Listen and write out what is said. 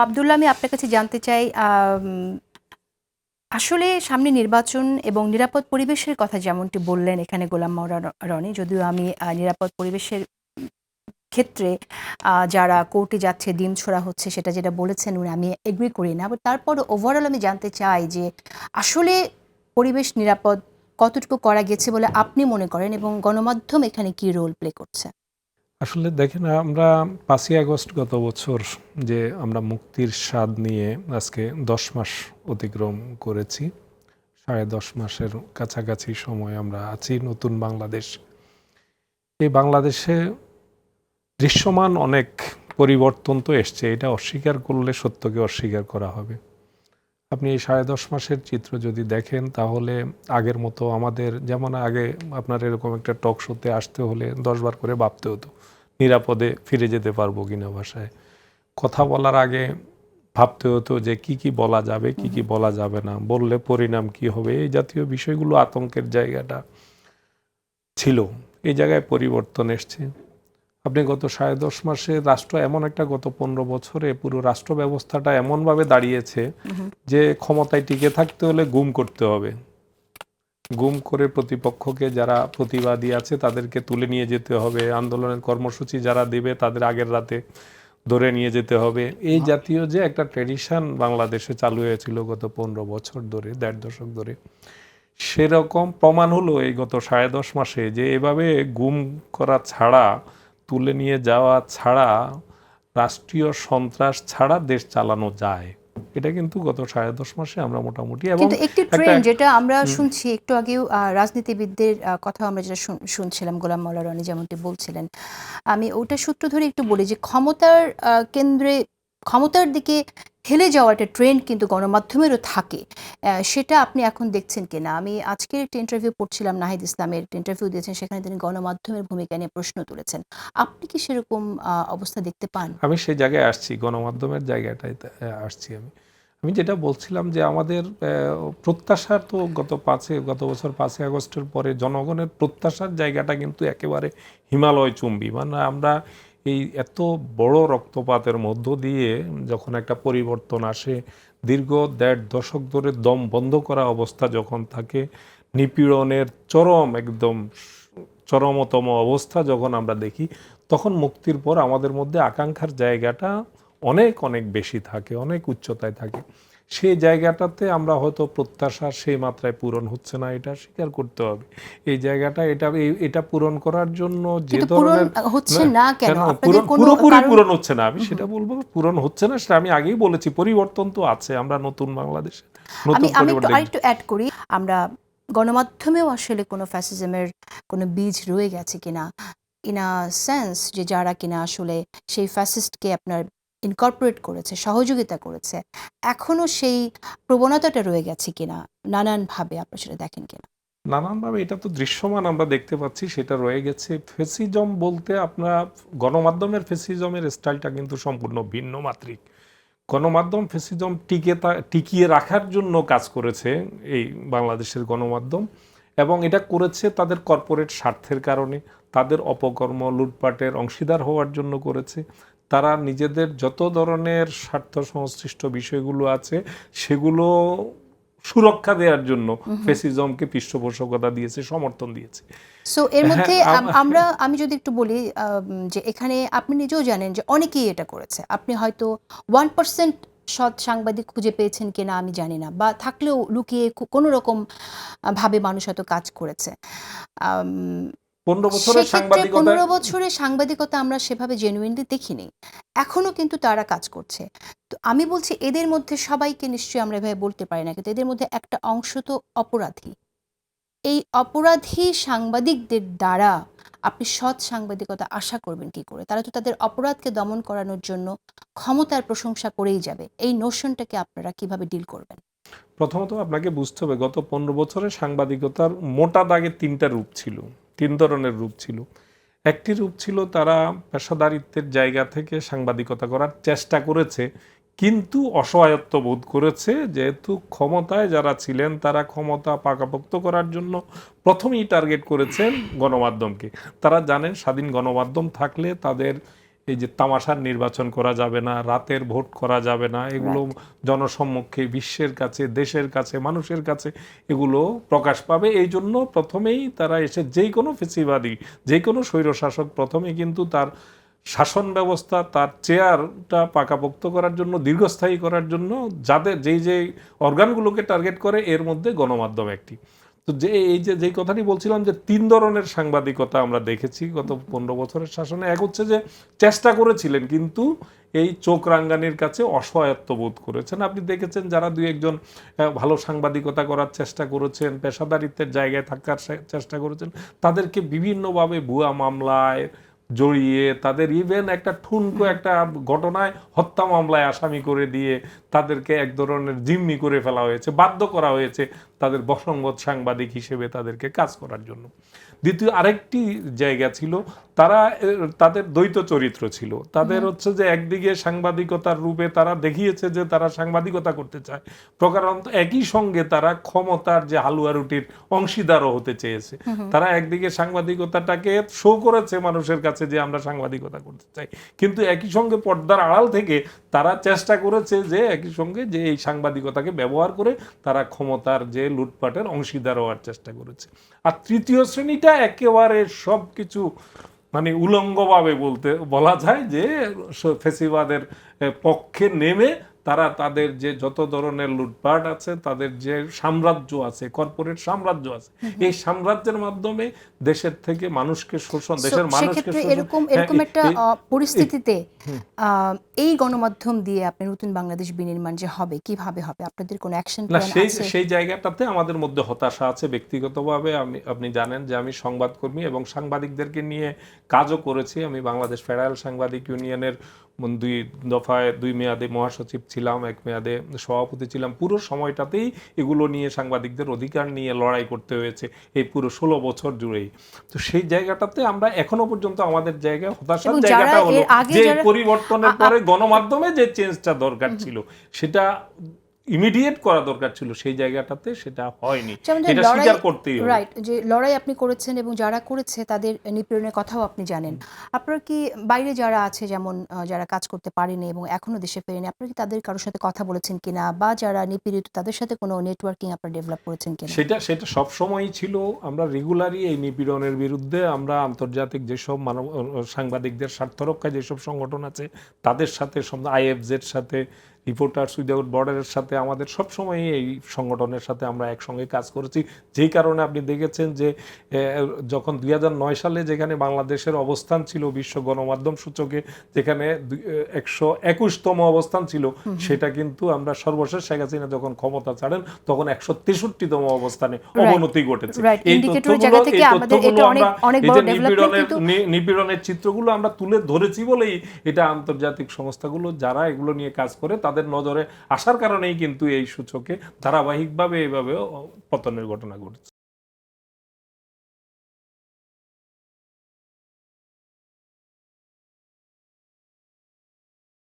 আব্দুল্লাহ, আমি আপনার কাছে জানতে চাই, আসলে সামনে নির্বাচন এবং নিরাপদ পরিবেশের কথা যেমনটি বললেন এখানে গোলাম মাওলা রনি, যদিও আমি নিরাপদ পরিবেশের ক্ষেত্রে যারা কোর্টে যাচ্ছে, ডিম ছোড়া হচ্ছে, সেটা যেটা বলেছেন উনি, আমি এগ্রি করি না। বাট তারপরও ওভারঅল আমি জানতে চাই যে আসলে পরিবেশ নিরাপদ কতটুকু করা গেছে বলে আপনি মনে করেন, এবং গণমাধ্যম এখানে কি রোল প্লে করছে? আসলে দেখেন, আমরা 5ই আগস্ট গত বছর যে আমরা মুক্তির স্বাদ নিয়ে আজকে 10 মাস অতিক্রম করেছি। 10.5 মাসের কাছাকাছি সময় আমরা আছি নতুন বাংলাদেশ। এই বাংলাদেশে দৃশ্যমান অনেক পরিবর্তন তো এসছে, এটা অস্বীকার করলে সত্যকে অস্বীকার করা হবে। আপনি এই 10.5 মাসের চিত্র যদি দেখেন, তাহলে আগের মতো আমাদের যেমন আগে আপনার এরকম একটা টক শোতে আসতে হলে 10 বার করে ভাবতে হতো নিরাপদে ফিরে যেতে পারবো কিনা বাসায়। কথা বলার আগে ভাবতে হতো যে কি বলা যাবে, কি বলা যাবে না, বললে পরিণাম কি হবে, এই জাতীয় বিষয়গুলো আতঙ্কের জায়গাটা ছিল। এই জায়গায় পরিবর্তন এসছে। আপনি গত 10.5 মাসে রাষ্ট্র এমন একটা, গত 15 বছরে পুরো রাষ্ট্র ব্যবস্থাটা এমনভাবে দাঁড়িয়েছে যে ক্ষমতায় টিকে থাকতে হলে গুম করতে হবে। গুম করে প্রতিপক্ষকে, যারা প্রতিবাদী আছে তাদেরকে তুলে নিয়ে যেতে হবে, আন্দোলনের কর্মসূচি যারা দেবে তাদের আগের রাতে ধরে নিয়ে যেতে হবে। এই জাতীয় যে একটা ট্র্যাডিশন বাংলাদেশে চালু হয়েছিল গত 15 বছর ধরে, 1.5 দশক ধরে, সেরকম প্রমাণ হলো এই গত 10.5 মাসে যে এভাবে গুম করা ছাড়া, তুলে নিয়ে যাওয়া ছাড়া, রাষ্ট্রীয় সন্ত্রাস ছাড়া দেশ চালানো যায়। এটা কিন্তু গত 10.5 মাসে আমরা মোটামুটি, এবং কিন্তু একটি একটা ট্রেন্ড যেটা আমরা শুনছি একটু আগেও, রাজনীতিবিদদের কথা আমরা যেটা শুনছিলাম, গোলাম মাওলা রনি যেমনটি বলছিলেন, আমি ওটা সূত্র ধরে একটু বলি যে ক্ষমতার কেন্দ্রে, ক্ষমতার দিকে হেলে যাওয়ার একটা ট্রেন্ড কিন্তু গণমাধ্যমেরও থাকে। সেটা আপনি এখন দেখছেন কিনা? আমি আজকের একটা ইন্টারভিউ পড়ছিলাম, নাহিদ ইসলামের একটা ইন্টারভিউ দিয়েছেন, সেখানে তিনি গণমাধ্যমের ভূমিকা নিয়ে প্রশ্ন তুলেছেন। আপনি কি সেরকম অবস্থা দেখতে পান? আমি সেই জায়গায় আসছি, গণমাধ্যমের জায়গাটায় আসছি। আমি যেটা বলছিলাম যে আমাদের প্রত্যাশা তো গত বছর 5ই আগস্টের পরে জনগণের প্রত্যাশার জায়গাটা কিন্তু একেবারে হিমালয় চুম্বী। মানে আমরা এই এত বড় রক্তপাতের মধ্য দিয়ে যখন একটা পরিবর্তন আসে, দীর্ঘ 1.5 দশক ধরে দম বন্ধ করা অবস্থা যখন থাকে, নিপীড়নের একদম চরমতম অবস্থা যখন আমরা দেখি, তখন মুক্তির পর আমাদের মধ্যে আকাঙ্ক্ষার জায়গাটা অনেক অনেক বেশি থাকে, অনেক উচ্চতায় থাকে। সেই জায়গাটাতে আমরা হয়তো প্রত্যাশা সেই মাত্রায় পূরণ হচ্ছে না, এটা স্বীকার করতে হবে। এই জায়গাটা, এটা পূরণ করার জন্য যে কিন্তু পূরণ ধরনের, হচ্ছে না কেন? আপনাদের পূরণ কোনো পুরোপুরি কারণ? পূরণ হচ্ছে না, আমি সেটা বলবো। পূরণ হচ্ছে না সেটা আমি আগেই বলেছি, পরিবর্তন তো আছে, আমরা নতুন বাংলাদেশে আমি নতুন আমি একটু পরিবর্তন। আরেকটু অ্যাড করি। আমরা গণমাধ্যমেও আসলে কোনো ফ্যাসিজমের কোনো বীজ রয়ে গেছে কিনা, ইন আ সেন্স যে যারা কিনা আসলে সেই ফ্যাসিস্টকে আপনার ইনকর্পোরেট করেছে, সহযোগিতা করেছে, এখনো সেই প্রবণতাটা রয়ে গেছে কিনা নানানভাবে, আপনারা সেটা দেখেন কিনা? নানানভাবে এটা তো দৃশ্যমান, আমরা দেখতে পাচ্ছি সেটা রয়ে গেছে। ফেসিজম বলতে আপনার গণমাধ্যমের ফেসিজমের স্টাইলটা কিন্তু সম্পূর্ণ ভিন্ন মাত্রিক। গণমাধ্যম ফেসিজম টিকিয়ে রাখার জন্য কাজ করেছে এই বাংলাদেশের গণমাধ্যম, এবং এটা করেছে তাদের কর্পোরেট স্বার্থের কারণে, তাদের অপকর্ম লুটপাটের অংশীদার হওয়ার জন্য করেছে। তারা নিজেদের যত ধরনের স্বার্থ সংশ্লিষ্ট বিষয়গুলো আছে সেগুলো সুরক্ষা দেওয়ার জন্য ফেসিজমকে পৃষ্ঠপোষকতা দিয়েছে, সমর্থন দিয়েছে। সো এর হ্যাঁ, মধ্যে আমি যদি একটু বলি, যে এখানে আপনি নিজেও জানেন যে অনেকেই এটা করেছে। আপনি হয়তো 1% সৎ সাংবাদিক খুঁজে পেয়েছেন কিনা আমি জানি না, বা থাকলেও লুকিয়ে কোনো রকম ভাবে মানুষ হয়তো কাজ করেছে। আম 15 বছরের সেক্ষেত্রে সাংবাদিকতা। ১৫ বছরের সাংবাদিকতা আমরা সেভাবে জেনুইনলি দেখিনি। এখনো কিন্তু তারা কাজ করছে। তো আমি বলছি, এদের মধ্যে সবাইকে নিশ্চয়ই আমরা এভাবে বলতে পারি না, কিন্তু এদের মধ্যে একটা অংশ তো অপরাধী। এই অপরাধী সাংবাদিকদের দ্বারা আপনি সৎ সাংবাদিকতা আশা করবেন কি করে? তারা তো তাদের অপরাধকে দমন করানোর জন্য ক্ষমতার প্রশংসা করেই যাবে। এই নোশনটাকে আপনারা কিভাবে ডিল করবেন? প্রথমত আপনাকে বুঝতে হবে, গত 15 বছরের সাংবাদিকতার মোটা দাগে 3টা রূপ ছিল, 3 ধরনের রূপ ছিল। একটি রূপ ছিল তারা পেশাদারিত্বের জায়গা থেকে সাংবাদিকতা করার চেষ্টা করেছে, কিন্তু অসহায়ত্ব বোধ করেছে, যেহেতু ক্ষমতায় যারা ছিলেন তারা ক্ষমতা পাকাপোক্ত করার জন্য প্রথমেই টার্গেট করেছেন গণমাধ্যমকে। তারা জানেন স্বাধীন গণমাধ্যম থাকলে তাদের এই যে তামাশার নির্বাচন করা যাবে না, রাতের ভোট করা যাবে না, এগুলো জনসম্মুখে বিশ্বের কাছে, দেশের কাছে, মানুষের কাছে এগুলো প্রকাশ পাবে। এই জন্য প্রথমেই তারা এসে যেই কোনো ফেসিবাদী, যে কোনো স্বৈরশাসক প্রথমেই কিন্তু তার শাসন ব্যবস্থা, তার চেয়ারটা পাকাপোক্ত করার জন্য, দীর্ঘস্থায়ী করার জন্য যাদের যেই অর্গানগুলোকে টার্গেট করে, এর মধ্যে গণমাধ্যম একটি। তো যে এই যে যেই কথাটি বলছিলাম যে 3 ধরনের সাংবাদিকতা আমরা দেখেছি গত 15 বছরের শাসনে। এক হচ্ছে যে চেষ্টা করেছিলেন কিন্তু এই চোখ রাঙ্গানির কাছে অসহায়ত্ব বোধ করেছেন। আপনি দেখেছেন যারা দুই একজন ভালো সাংবাদিকতা করার চেষ্টা করেছেন, পেশাদারিত্বের জায়গায় থাকার চেষ্টা করেছেন, তাদেরকে বিভিন্নভাবে ভুয়া মামলায় জড়িয়ে, তাদের ইভেন একটা ঠুনকো একটা ঘটনায় হত্যা মামলায় আসামি করে দিয়ে তাদেরকে এক ধরনের জিম্মি করে ফেলা হয়েছে, বাধ্য করা হয়েছে তাদের বসংগত সাংবাদিক হিসেবে তাদেরকে কাজ করার জন্য। দ্বিতীয় আরেকটি জায়গা ছিল, তাদের দ্বৈত চরিত্র ছিল। তাদের হচ্ছে যে একদিকে সাংবাদিকতার রূপে তারা দেখিয়েছে যে তারা সাংবাদিকতা করতে চায়, প্রকারান্ত একই সঙ্গে তারা ক্ষমতার যে হালুয়া রুটির অংশীদারও হতে চেয়েছে। তারা একদিকে সাংবাদিকতাটাকে শো করেছে মানুষের কাছে যে আমরা সাংবাদিকতা করতে চাই, কিন্তু একই সঙ্গে পর্দার আড়াল থেকে তারা চেষ্টা করেছে যে একই সঙ্গে যে এই সাংবাদিকতাকে ব্যবহার করে তারা ক্ষমতার যে লুটপাটের অংশীদার হওয়ার চেষ্টা করেছে। আর তৃতীয় শ্রেণীটা একেবারে সবকিছু মানে উলঙ্গভাবে বলা যায় যে ফেসিবাদের পক্ষে নেমে তারা তাদের যে যত ধরনের লুটপাট আছে, তাদের যে সাম্রাজ্য আছে, কর্পোরেট সাম্রাজ্য আছে, এই সাম্রাজ্যের মাধ্যমে দেশের থেকে মানুষকে শোষণ, দেশের মানুষকে শোষণ। এরকম একটা পরিস্থিতিতে এই গণমাধ্যম দিয়ে আপনি নতুন বাংলাদেশ বিনির্মাণ যে হবে, কিভাবে হবে, আপনাদের কোনো অ্যাকশন না, প্ল্যান আছে? সেই জায়গাটাতে আমাদের মধ্যে হতাশা আছে। ব্যক্তিগতভাবে আপনি জানেন যে আমি সংবাদকর্মী এবং সাংবাদিকদেরকে নিয়ে কাজও করেছি। আমি বাংলাদেশ ফেডারেল সাংবাদিক ইউনিয়নের 2 দফায় 2 মেয়াদে মহাসচিব ছিলাম, 1 মেয়াদে সভাপতি ছিলাম। পুরো সময়টাতেই এগুলো নিয়ে সাংবাদিকদের অধিকার নিয়ে লড়াই করতে হয়েছে এই পুরো 16 বছর জুড়েই। তো সেই জায়গাটাতে আমরা এখনো পর্যন্ত আমাদের জায়গায় হতাশার জায়গাটা হলো যে পরিবর্তনের পরে গণমাধ্যমে যে চেঞ্জটা দরকার ছিল, সেটা ইমিডিয়েট করা দরকার ছিল, সেই জায়গাটাতে সেটা হয়নি, এটা স্বীকার করতেই হবে। রাইট, যে লড়াই আপনি করেছেন এবং যারা করেছে তাদের নিপীড়নের কথাও আপনি জানেন। আপনারা কি বাইরে যারা আছে, যেমন যারা কাজ করতে পারেনি এবং এখনো দেশে ফেরেনি, আপনারা কি তাদের কারোর সাথে কথা বলেছেন কিনা, বা যারা নিপীড়িত তাদের সাথে কোনো নেটওয়ার্কিং আপনারা ডেভেলপ করেছেন কিনা? সেটা সবসময়ই ছিল। আমরা রেগুলারই এই নিপীড়নের বিরুদ্ধে আমরা আন্তর্জাতিক যেসব সাংবাদিকদের স্বার্থ রক্ষায় যেসব সংগঠন আছে তাদের সাথে, আইএফজের সাথে, রিপোর্টার্স উইদাউট বর্ডারের সাথে, আমাদের সবসময় এই সংগঠনের সাথে আমরা একসঙ্গে কাজ করেছি। যেই কারণে আপনি দেখেছেন যে যখন 2009 সালে যেখানে বাংলাদেশের অবস্থান ছিল বিশ্ব গণমাধ্যম সূচকে, যেখানে 121তম অবস্থান ছিল, সেটা কিন্তু আমরা সর্বশেষ শেখ হাসিনা যখন ক্ষমতা ছাড়েন তখন 163তম অবস্থানে অবনতি ঘটেছে। এই তথ্যগুলো নিপীড়নের চিত্রগুলো আমরা তুলে ধরেছি বলেই এটা আন্তর্জাতিক সংস্থাগুলো যারা এগুলো নিয়ে কাজ করে তাদের নজরে আসার কারণেই কিন্তু এই সূচকে ধারাবাহিকভাবে এইভাবে পতনের ঘটনা ঘটছে।